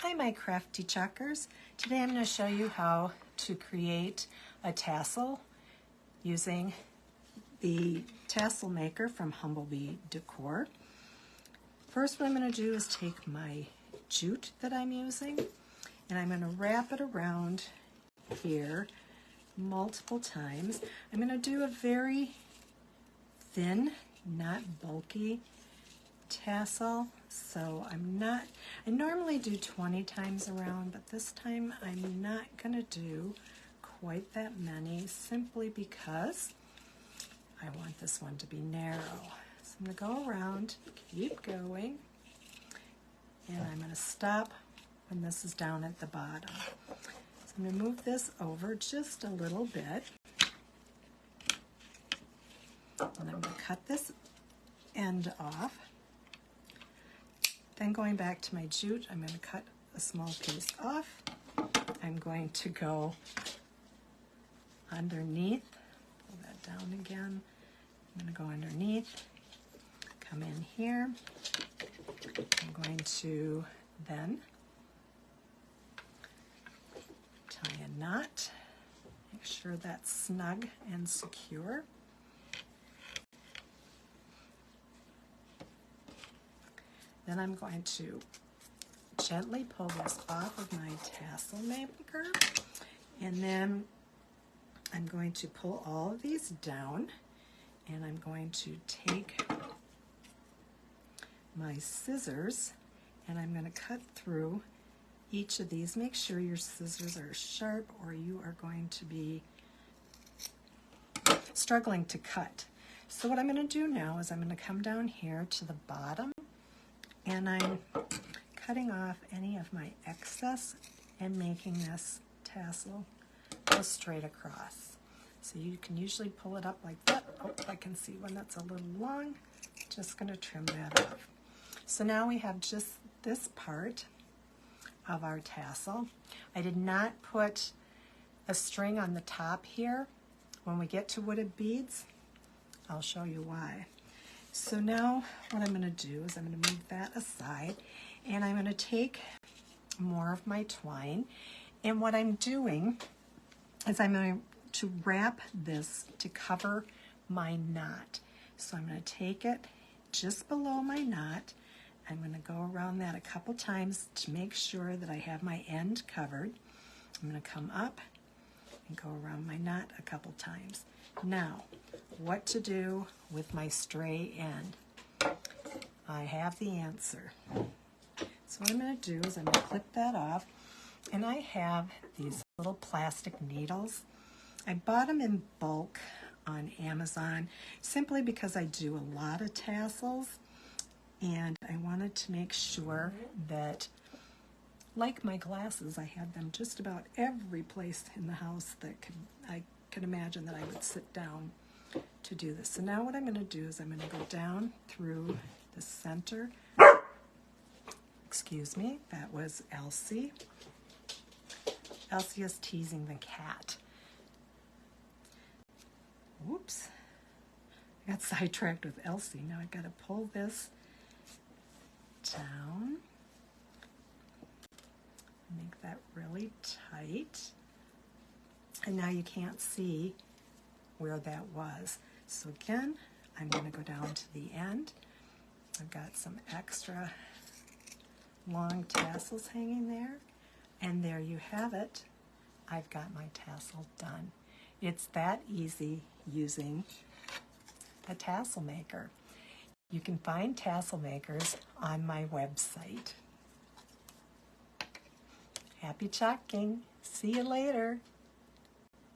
Hi, my crafty chuckers. Today I'm going to show you how to create a tassel using the Tassel Maker from Humblebee Decor. First, what I'm going to do is take my jute that I'm using and I'm going to wrap it around here multiple times. I'm going to do a very thin, not bulky tassel, so I normally do 20 times around, but this time I'm not going to do quite that many simply because I want this one to be narrow. So I'm going to go around, keep going, and I'm going to stop when this is down at the bottom. So I'm going to move this over just a little bit, and I'm going to cut this end off. Then going back to my jute, I'm going to cut a small piece off. I'm going to go underneath, pull that down again. I'm going to go underneath, come in here. I'm going to then tie a knot, make sure that's snug and secure. Then I'm going to gently pull this off of my Tassel Maker, and then I'm going to pull all of these down, and I'm going to take my scissors and I'm going to cut through each of these. Make sure your scissors are sharp or you are going to be struggling to cut. So what I'm going to do now is I'm going to come down here to the bottom, and I'm cutting off any of my excess and making this tassel go straight across. So you can usually pull it up like that. Oh, I can see one that's a little long. Just going to trim that off. So now we have just this part of our tassel. I did not put a string on the top here. When we get to wooded beads, I'll show you why. So now what I'm going to do is I'm going to move that aside, and I'm going to take more of my twine, and what I'm doing is I'm going to wrap this to cover my knot. So I'm going to take it just below my knot. I'm going to go around that a couple times to make sure that I have my end covered. I'm going to come up and go around my knot a couple times. Now, what to do with my stray end? I have the answer. So what I'm going to do is I'm going to clip that off, and I have these little plastic needles. I bought them in bulk on Amazon simply because I do a lot of tassels, and I wanted to make sure that, like my glasses, I had them just about every place in the house that I could imagine that I would sit down to do this. So now what I'm going to do is I'm going to go down through the center. Excuse me, that was Elsie. Elsie is teasing the cat. Whoops. I got sidetracked with Elsie. Now I've got to pull this down. Make that really tight. And now you can't see where that was. So again, I'm going to go down to the end. I've got some extra long tassels hanging there. And there you have it. I've got my tassel done. It's that easy using a Tassel Maker. You can find tassel makers on my website. Happy chucking. See you later.